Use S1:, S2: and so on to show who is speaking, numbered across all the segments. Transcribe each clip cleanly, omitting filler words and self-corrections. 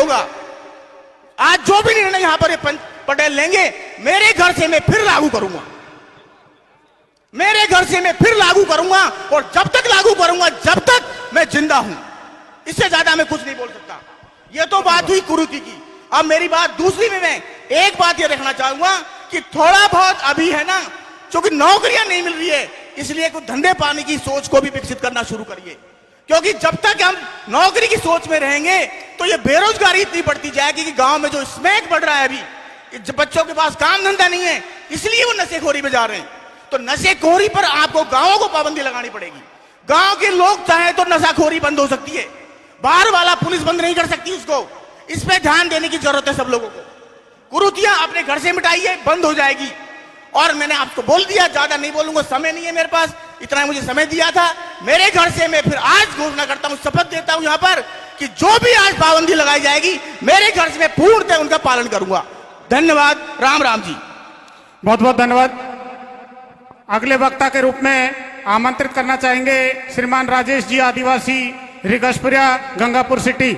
S1: होगा। आज जो भी निर्णय यहां पर पटेल लेंगे, मेरे घर से मैं फिर लागू करूंगा, मेरे घर से मैं फिर लागू करूंगा, और जब तक लागू करूंगा, जब तक मैं जिंदा हूं। इससे ज्यादा मैं कुछ नहीं बोल सकता। यह तो बात हुई कुरीति की। अब मेरी बात दूसरी में, मैं एक बात यह रखना चाहूंगा कि थोड़ा बहुत अभी है ना, क्योंकि नौकरियां नहीं मिल रही है, इसलिए कुछ धंधे पाने की सोच को भी विकसित करना शुरू करिए। क्योंकि जब तक हम नौकरी की सोच में रहेंगे तो ये बेरोजगारी इतनी बढ़ती जाएगी कि गांव में जो स्मैक बढ़ रहा है अभी, कि बच्चों के पास काम धंधा नहीं है, इसलिए वो नशेखोरी में जा रहे हैं। तो नशेखोरी पर आपको गांवों को पाबंदी लगानी पड़ेगी। गांव के लोग चाहे तो नशाखोरी बंद हो सकती है, बाहर वाला पुलिस बंद नहीं कर सकती उसको। इस पे ध्यान देने की जरूरत है सब लोगों को। कुरीतियां अपने घर से मिटाइए, बंद हो जाएगी। और मैंने आपको बोल दिया, ज्यादा नहीं बोलूंगा, समय नहीं है मेरे पास, इतना मुझे समय दिया था। मेरे घर से मैं फिर आज घोषणा करता हूं, शपथ देता हूं यहां पर कि जो भी आज पाबंदी लगाई जाएगी, मेरे घर से मैं पूर्णतः उनका पालन करूंगा। धन्यवाद। राम राम जी।
S2: बहुत बहुत धन्यवाद। अगले वक्ता के रूप में आमंत्रित करना चाहेंगे श्रीमान राजेश जी, आदिवासी, रिगसपुरिया, गंगापुर सिटी।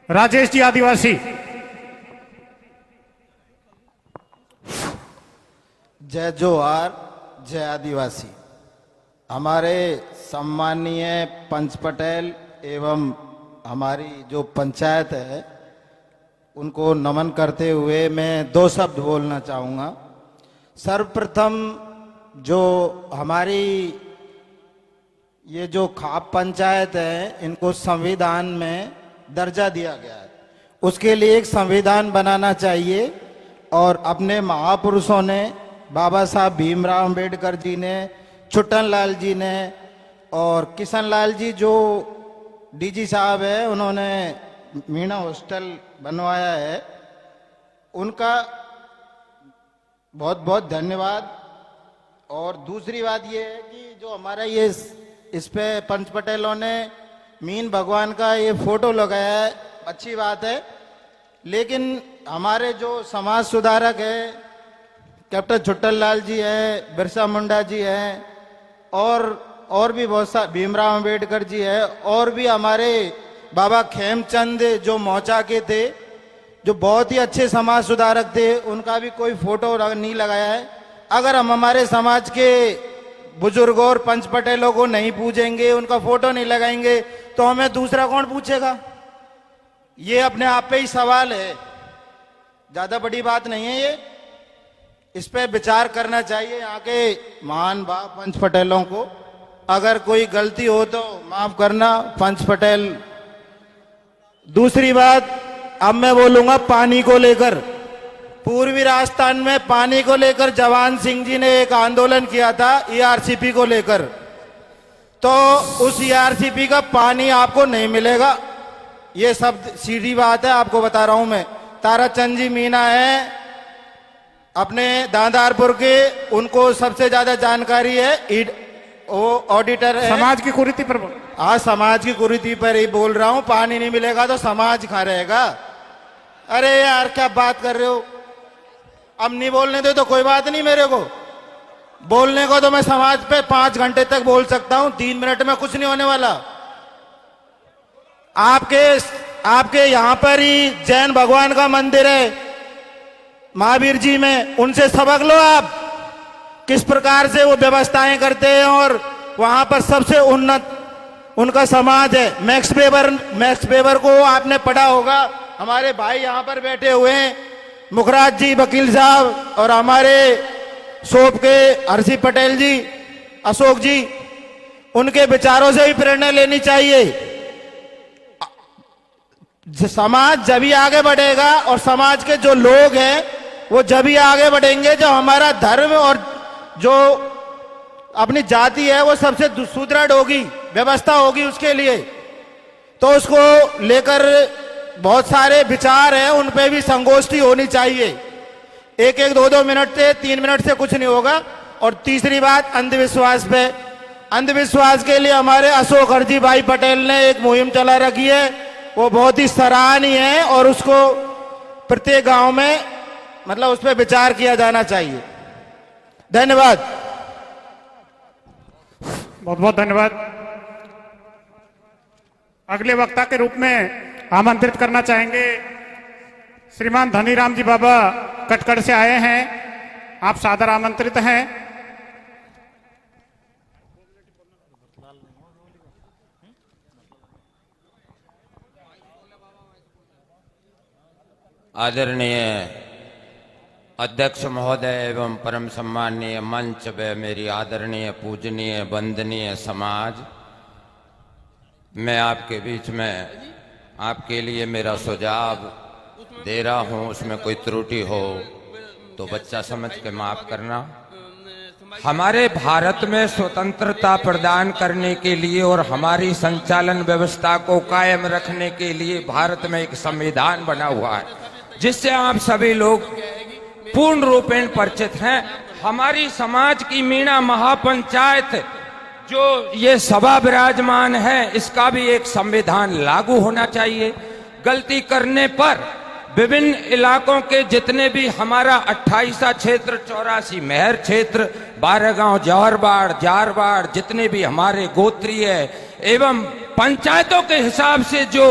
S2: राजेश जी, आदिवासी।
S3: जय जोहार, जय आदिवासी। हमारे सम्माननीय पंच पटेल एवं हमारी जो पंचायत है, उनको नमन करते हुए मैं दो शब्द बोलना चाहूँगा। सर्वप्रथम जो हमारी ये जो खाप पंचायत है, इनको संविधान में दर्जा दिया गया है, उसके लिए एक संविधान बनाना चाहिए। और अपने महापुरुषों ने, बाबा साहब भीमराव अंबेडकर जी ने, छुट्टन लाल जी ने और किशन लाल जी जो डीजी साहब है, उन्होंने मीणा हॉस्टल बनवाया है, उनका बहुत बहुत धन्यवाद। और दूसरी बात ये है कि जो हमारा ये इस पे पंच पटेलों ने मीन भगवान का ये फोटो लगाया है, अच्छी बात है। लेकिन हमारे जो समाज सुधारक है, कैप्टन छुट्टन लाल जी है, बिरसा मुंडा जी हैं, और भी बहुत सारे, भीमराव अंबेडकर जी है, और भी हमारे बाबा खेमचंद जो मौचा के थे, जो बहुत ही अच्छे समाज सुधारक थे, उनका भी कोई फोटो नहीं लगाया है। अगर हम हमारे समाज के बुजुर्गों और पंच पटेलों को नहीं पूजेंगे, उनका फोटो नहीं लगाएंगे, तो हमें दूसरा कौन पूछेगा? ये अपने आप पे ही सवाल है, ज्यादा बड़ी बात नहीं है ये। इस पे विचार करना चाहिए यहाँ के महान बाप पंच पटेलों को। अगर कोई गलती हो तो माफ करना पंच पटेल। दूसरी बात, अब मैं बोलूंगा पानी को लेकर। पूर्वी राजस्थान में पानी को लेकर जवान सिंह जी ने एक आंदोलन किया था, ईआरसीपी को लेकर। तो उस ईआरसीपी का पानी आपको नहीं मिलेगा, ये सब सीधी बात है, आपको बता रहा हूं मैं। ताराचंद जी मीना है अपने दांदारपुर के, उनको सबसे ज्यादा जानकारी है, वो ऑडिटर है।
S2: समाज की कुरीति पर बोल।
S3: हाँ, समाज की कुरीति पर ही बोल रहा हूं। पानी नहीं मिलेगा तो समाज कहाँ रहेगा? अरे यार क्या बात कर रहे हो? अब नहीं बोलने दे तो कोई बात नहीं, मेरे को बोलने को तो मैं समाज पे 5 घंटे तक बोल सकता हूं, 3 मिनट में कुछ नहीं होने वाला। आपके यहां पर ही जैन भगवान का मंदिर है महावीर जी में, उनसे सबक लो आप, किस प्रकार से वो व्यवस्थाएं करते हैं। और वहां पर सबसे उन्नत उनका समाज है। मैक्स वेबर को आपने पढ़ा होगा, हमारे भाई यहां पर बैठे हुए हैं, मुखराज जी वकील साहब, और हमारे शोभ के हर्षी पटेल जी, अशोक जी, उनके विचारों से भी प्रेरणा लेनी चाहिए। समाज जब ही आगे बढ़ेगा और समाज के जो लोग हैं वो जब ही आगे बढ़ेंगे जब हमारा धर्म और जो अपनी जाति है वो सबसे सुदृढ़ होगी, व्यवस्था होगी उसके लिए। तो उसको लेकर बहुत सारे विचार हैं, उन पे भी संगोष्ठी होनी चाहिए। 1-1, 2-2 मिनट से, 3 मिनट से कुछ नहीं होगा। और तीसरी बात, अंधविश्वास पे, अंधविश्वास के लिए हमारे अशोक हरजी भाई पटेल ने एक मुहिम चला रखी है, वो बहुत ही सराहनीय है और उसको प्रत्येक गांव में मतलब उस पर विचार किया जाना चाहिए। धन्यवाद।
S2: बहुत बहुत धन्यवाद। अगले वक्ता के रूप में आमंत्रित करना चाहेंगे श्रीमान धनीराम जी बाबा कटकड़ से आए हैं, आप सादर आमंत्रित हैं।
S4: आदरणीय अध्यक्ष महोदय एवं परम सम्माननीय मंच व मेरी आदरणीय पूजनीय वंदनीय समाज, मैं आपके बीच में आपके लिए मेरा सुझाव दे रहा हूं। उसमें कोई त्रुटि हो तो बच्चा समझ के माफ करना। हमारे भारत में स्वतंत्रता प्रदान करने के लिए और हमारी संचालन व्यवस्था को कायम रखने के लिए भारत में एक संविधान बना हुआ है, जिससे आप सभी लोग पूर्ण रूपेण परिचित हैं। हमारी समाज की मीणा महापंचायत जो ये सभा विराजमान है, इसका भी एक संविधान लागू होना चाहिए। गलती करने पर विभिन्न इलाकों के जितने भी हमारा 28 क्षेत्र, 84 मेहर क्षेत्र, 12 गांव जौहरबाड़, जारबाड़, जितने भी हमारे गोत्रीय एवं पंचायतों के हिसाब से जो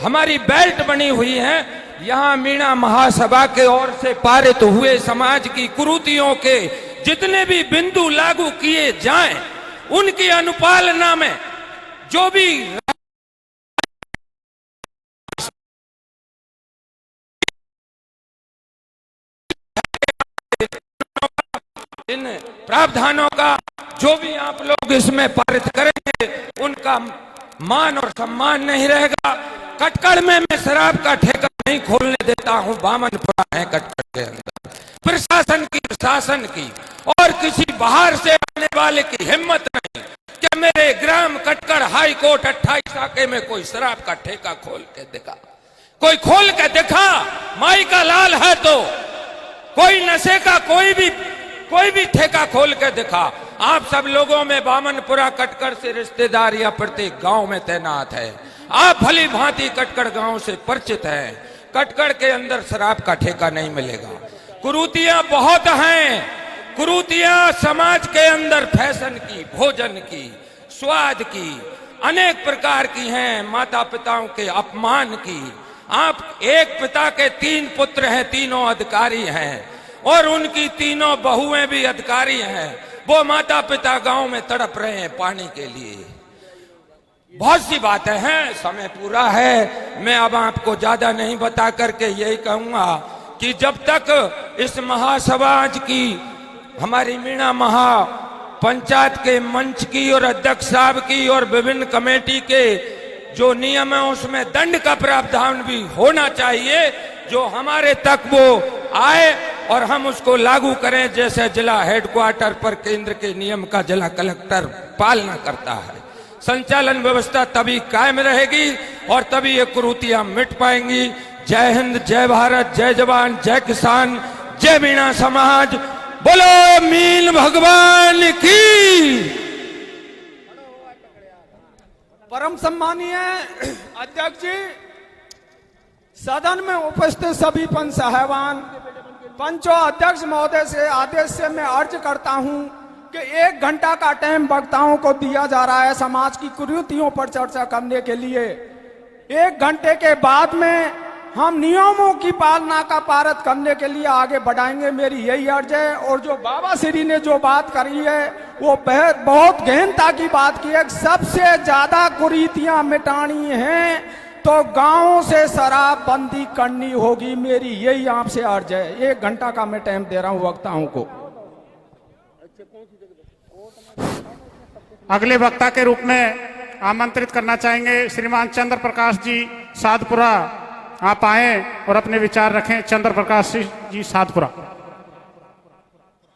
S4: हमारी बेल्ट बनी हुई है, यहाँ मीणा महासभा के ओर से पारित हुए समाज की कुरीतियों के जितने भी बिंदु लागू किए जाएं, उनकी अनुपालना में जो भी इन प्रावधानों का जो भी आप लोग इसमें पारित करेंगे, उनका मान और सम्मान नहीं रहेगा। कटकड़ में मैं शराब का ठेका नहीं खोलने देता हूं। बामनपुरा है कटकड़ के अंदर, प्रशासन की, शासन की और किसी बाहर से आने वाले की हिम्मत नहीं कि मेरे ग्राम कटकड़ हाई कोर्ट 28 शाखे में कोई शराब का ठेका खोल के दिखा। कोई खोल के दिखा, माई का लाल है तो कोई नशे का कोई भी ठेका खोल के दिखा। आप सब लोगों में बामनपुरा कटकड़ से रिश्तेदार या प्रत्येक गांव में तैनात है। आप भली भांति कटकड़ गांव से परिचित हैं। कटकड़ के अंदर शराब का ठेका नहीं मिलेगा। कुरीतियां बहुत हैं। कुरीतियां समाज के अंदर फैशन की, भोजन की, स्वाद की, अनेक प्रकार की हैं। माता पिताओं के अपमान की। आप एक पिता के 3 पुत्र हैं, तीनों अधिकारी हैं और उनकी तीनों बहुएं भी अधिकारी हैं। वो माता पिता गांव में तड़प रहे हैं पानी के लिए। बहुत सी बातें हैं, समय पूरा है। मैं अब आपको ज्यादा नहीं बता करके यही कहूंगा कि जब तक इस महासमाज की, हमारी मीणा महा पंचायत के मंच की और अध्यक्ष साहब की और विभिन्न कमेटी के जो नियम है, उसमें दंड का प्रावधान भी होना चाहिए, जो हमारे तक वो आए और हम उसको लागू करें, जैसे जिला हेडक्वार्टर पर केंद्र के नियम का जिला कलेक्टर पालना करता है। संचालन व्यवस्था तभी कायम रहेगी और तभी ये कुरीतियां मिट पाएंगी। जय हिंद, जय भारत, जय जवान, जय किसान, जय मीणा समाज। बोलो मीन भगवान की।
S5: परम सम्मानीय अध्यक्ष जी, सदन में उपस्थित सभी पंच साहिबान, पंचों, अध्यक्ष महोदय से आदेश से मैं अर्ज करता हूं कि 1 घंटा का टाइम वक्ताओं को दिया जा रहा है समाज की कुरीतियों पर चर्चा करने के लिए। 1 घंटे के बाद में हम नियमों की पालना का पारित करने के लिए आगे बढ़ाएंगे। मेरी यही अर्ज है। और जो बाबा श्री ने जो बात करी है, वो बहुत गहनता की बात की है। सबसे ज्यादा कुरीतियां मिटानी हैं तो गांवों से शराब बंदी करनी होगी। मेरी यही आपसे अर्ज है। 1 घंटा का मैं टाइम दे रहा हूं वक्ताओं को।
S2: अगले वक्ता के रूप में आमंत्रित करना चाहेंगे श्रीमान चंद्र प्रकाश जी साधपुरा। आप आए और अपने विचार रखें। चंद्र प्रकाश जी साधपुरा।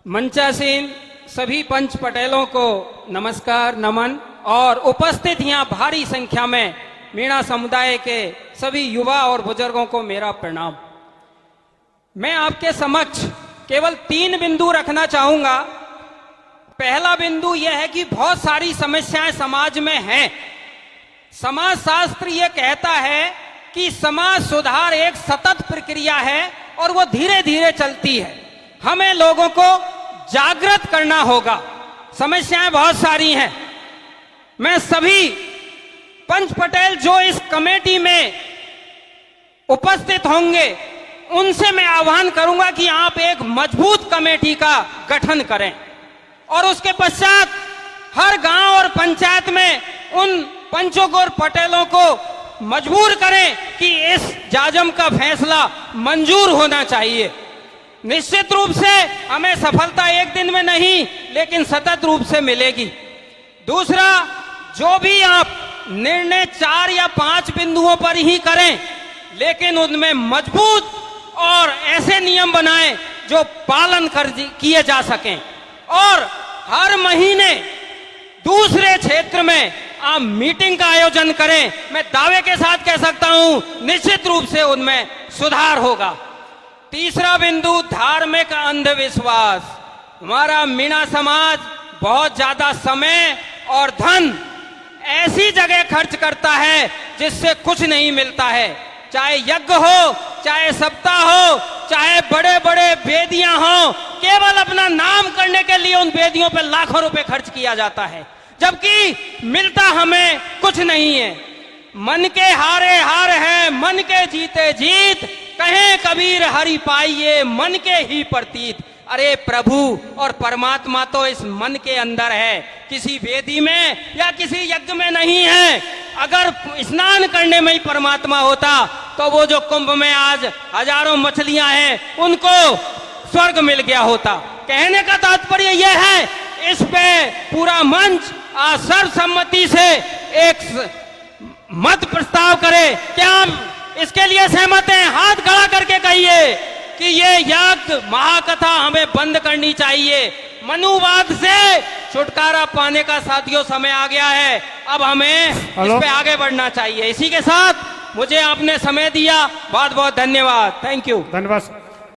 S6: मंचासीन सभी पंच पटेलों को नमस्कार, नमन और उपस्थित यहाँ भारी संख्या में मीणा समुदाय के सभी युवा और बुजुर्गों को मेरा प्रणाम। मैं आपके समक्ष केवल 3 बिंदु रखना चाहूंगा। पहला बिंदु यह है कि बहुत सारी समस्याएं समाज में हैं। समाज शास्त्र यह कहता है कि समाज सुधार एक सतत प्रक्रिया है और वो धीरे धीरे चलती है। हमें लोगों को जागृत करना होगा। समस्याएं बहुत सारी हैं। मैं सभी पंच पटेल जो इस कमेटी में उपस्थित होंगे उनसे मैं आह्वान करूंगा कि आप एक मजबूत कमेटी का गठन करें और उसके पश्चात हर गांव और पंचायत में उन पंचों को और पटेलों को मजबूर करें कि इस जाजम का फैसला मंजूर होना चाहिए। निश्चित रूप से हमें सफलता एक दिन में नहीं लेकिन सतत रूप से मिलेगी। दूसरा, जो भी आप निर्णय 4 या 5 बिंदुओं पर ही करें लेकिन उनमें मजबूत और ऐसे नियम बनाएं जो पालन किए जा सकें और हर महीने दूसरे क्षेत्र में आप मीटिंग का आयोजन करें। मैं दावे के साथ कह सकता हूं निश्चित रूप से उनमें सुधार होगा। तीसरा बिंदु, धार्मिक अंधविश्वास। हमारा मीणा समाज बहुत ज्यादा समय और धन ऐसी जगह खर्च करता है जिससे कुछ नहीं मिलता है, चाहे यज्ञ हो, चाहे सप्ताह हो, चाहे बड़े बड़े वेदियां हो, केवल अपना नाम करने के लिए उन वेदियों पर लाखों रुपए खर्च किया जाता है जबकि मिलता हमें कुछ नहीं है। मन के हारे हार है, मन के जीते जीत, कहे कबीर हरि पाइये मन के ही प्रतीत। अरे प्रभु और परमात्मा तो इस मन के अंदर है, किसी वेदी में या किसी यज्ञ में नहीं है। अगर स्नान करने में ही परमात्मा होता तो वो जो कुंभ में आज हजारों मछलियां हैं उनको स्वर्ग मिल गया होता। कहने का तात्पर्य यह है, इस पे पूरा मंच आज सर्वसम्मति से एक मत प्रस्ताव करे। क्या आप इसके लिए सहमत हैं? हाथ खड़ा करके कहिए कि ये यज्ञ महाकथा हमें बंद करनी चाहिए। मनुवाद से छुटकारा पाने का साथियों समय आ गया है, अब हमें इस पे आगे बढ़ना चाहिए। इसी के साथ मुझे आपने समय दिया, बहुत बहुत धन्यवाद। Thank you.
S2: धन्यवाद।